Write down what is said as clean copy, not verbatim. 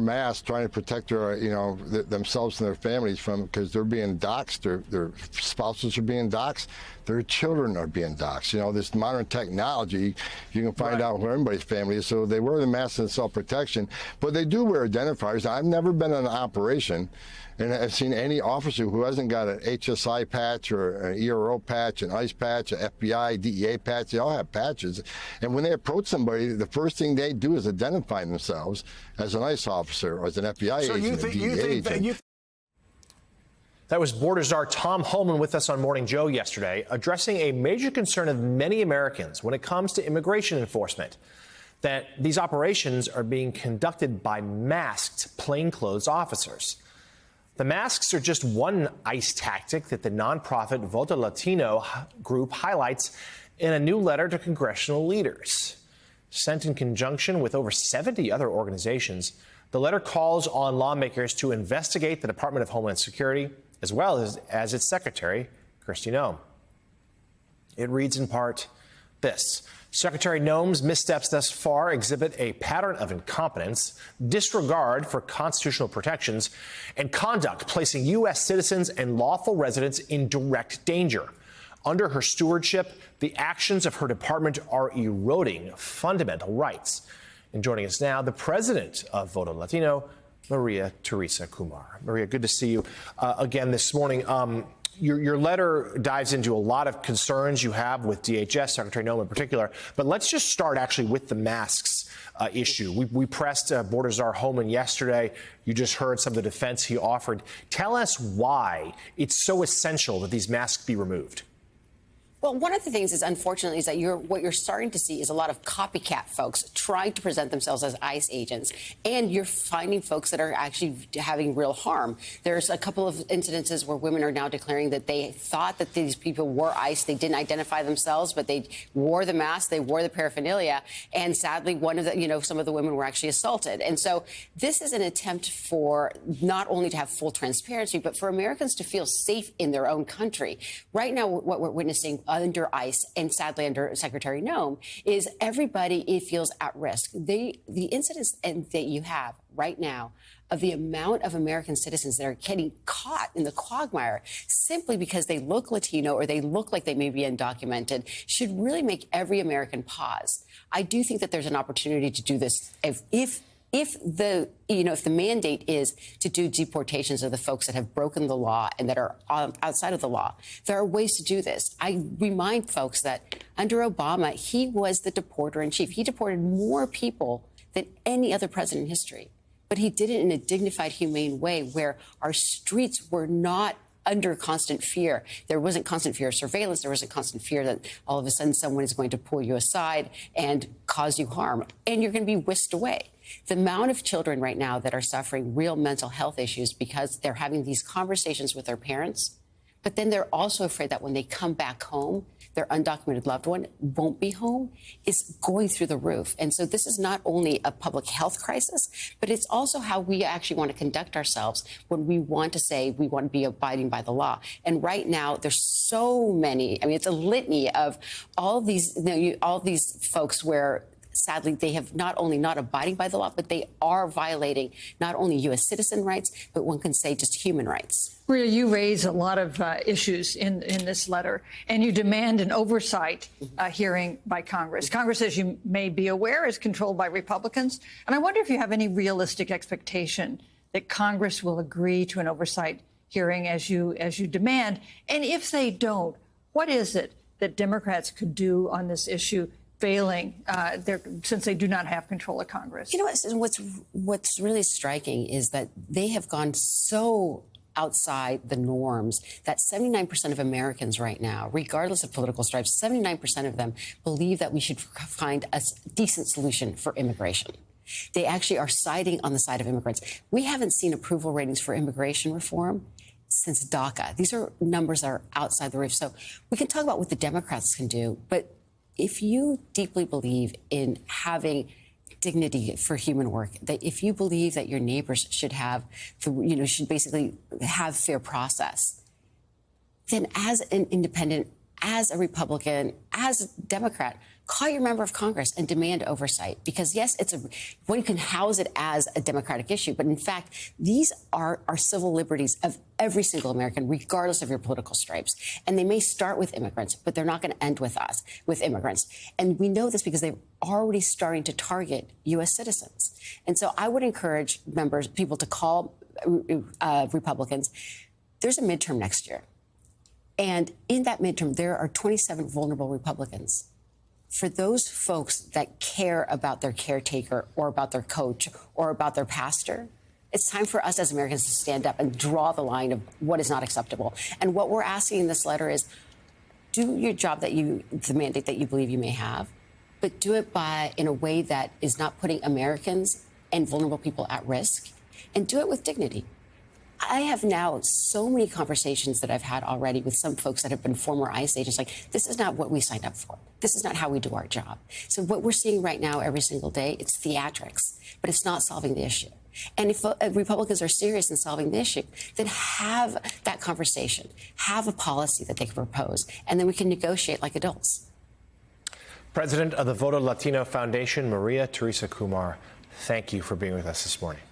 Masks trying to protect their, themselves and their families from, because they're being doxxed, their spouses are being doxxed, their children are being doxxed. This modern technology, you can find out where everybody's family is, so they wear the mask in self-protection, but they do wear identifiers. I've never been in an operation and I've seen any officer who hasn't got an HSI patch or an ERO patch, an ICE patch, an FBI, DEA patch. They all have patches. And when they approach somebody, the first thing they do is identify themselves as an ICE officer or as an FBI agent, a DEA agent. That was Border Czar Tom Homan with us on Morning Joe yesterday, addressing a major concern of many Americans when it comes to immigration enforcement, that these operations are being conducted by masked plainclothes officers. The masks are just one ICE tactic that the nonprofit Voto Latino group highlights in a new letter to congressional leaders. Sent in conjunction with over 70 other organizations, the letter calls on lawmakers to investigate the Department of Homeland Security, as well as its Secretary, Kristi Noem. It reads in part this: Secretary Noem's missteps thus far exhibit a pattern of incompetence, disregard for constitutional protections, and conduct placing U.S. citizens and lawful residents in direct danger. Under her stewardship, the actions of her department are eroding fundamental rights. And joining us now, the president of Voto Latino, Maria Teresa Kumar. Maria, good to see you again this morning. Your letter dives into a lot of concerns you have with DHS, Secretary Noem in particular. But let's just start actually with the masks issue. We pressed Border Czar Homan yesterday. You just heard some of the defense he offered. Tell us why it's so essential that these masks be removed. Well, one of the things is, unfortunately, is that what you're starting to see is a lot of copycat folks trying to present themselves as ICE agents, and you're finding folks that are actually having real harm. There's a couple of incidences where women are now declaring that they thought that these people were ICE. They didn't identify themselves, but they wore the mask, they wore the paraphernalia, and sadly, one of the, some of the women were actually assaulted. And so this is an attempt for not only to have full transparency, but for Americans to feel safe in their own country. Right now, what we're witnessing under ICE and sadly under Secretary Noem is everybody feels at risk. The incidents that you have right now of the amount of American citizens that are getting caught in the quagmire simply because they look Latino or they look like they may be undocumented should really make every American pause. I do think that there's an opportunity to do this if the mandate is to do deportations of the folks that have broken the law and that are outside of the law, there are ways to do this. I remind folks that under Obama, he was the deporter in chief. He deported more people than any other president in history. But he did it in a dignified, humane way where our streets were not under constant fear. There wasn't constant fear of surveillance. There wasn't constant fear that all of a sudden someone is going to pull you aside and cause you harm, and you're going to be whisked away. The amount of children right now that are suffering real mental health issues because they're having these conversations with their parents, but then they're also afraid that when they come back home, their undocumented loved one won't be home, is going through the roof. And so this is not only a public health crisis, but it's also how we actually want to conduct ourselves when we want to say we want to be abiding by the law. And right now, there's so many, it's a litany of all these folks where sadly, they have not only not abiding by the law, but they are violating not only U.S. citizen rights, but one can say just human rights. Maria, you raise a lot of issues in this letter, and you demand an oversight hearing by Congress. Congress, as you may be aware, is controlled by Republicans. And I wonder if you have any realistic expectation that Congress will agree to an oversight hearing as you demand. And if they don't, what is it that Democrats could do on this issue failing since they do not have control of Congress? What's really striking is that they have gone so outside the norms that 79% of Americans right now, regardless of political stripes, 79% of them believe that we should find a decent solution for immigration. They actually are siding on the side of immigrants. We haven't seen approval ratings for immigration reform since DACA. These are numbers that are outside the roof. So we can talk about what the Democrats can do, but if you deeply believe in having dignity for human work, that if you believe that your neighbors should have, should basically have fair process, then as an independent, as a Republican, as a Democrat, call your member of Congress and demand oversight. Because, yes, one can house it as a Democratic issue, but in fact, these are civil liberties of every single American, regardless of your political stripes. And they may start with immigrants, but they're not going to end with immigrants. And we know this because they're already starting to target U.S. citizens. And so I would encourage people to call Republicans. There's a midterm next year. And in that midterm, there are 27 vulnerable Republicans. For those folks that care about their caretaker or about their coach or about their pastor, it's time for us as Americans to stand up and draw the line of what is not acceptable. And what we're asking in this letter is do your job the mandate that you believe you may have, but do it in a way that is not putting Americans and vulnerable people at risk, and do it with dignity. I have now so many conversations that I've had already with some folks that have been former ICE agents, like, this is not what we signed up for. This is not how we do our job. So what we're seeing right now every single day, it's theatrics, but it's not solving the issue. And if Republicans are serious in solving the issue, then have that conversation, have a policy that they can propose, and then we can negotiate like adults. President of the Voto Latino Foundation, Maria Teresa Kumar, thank you for being with us this morning.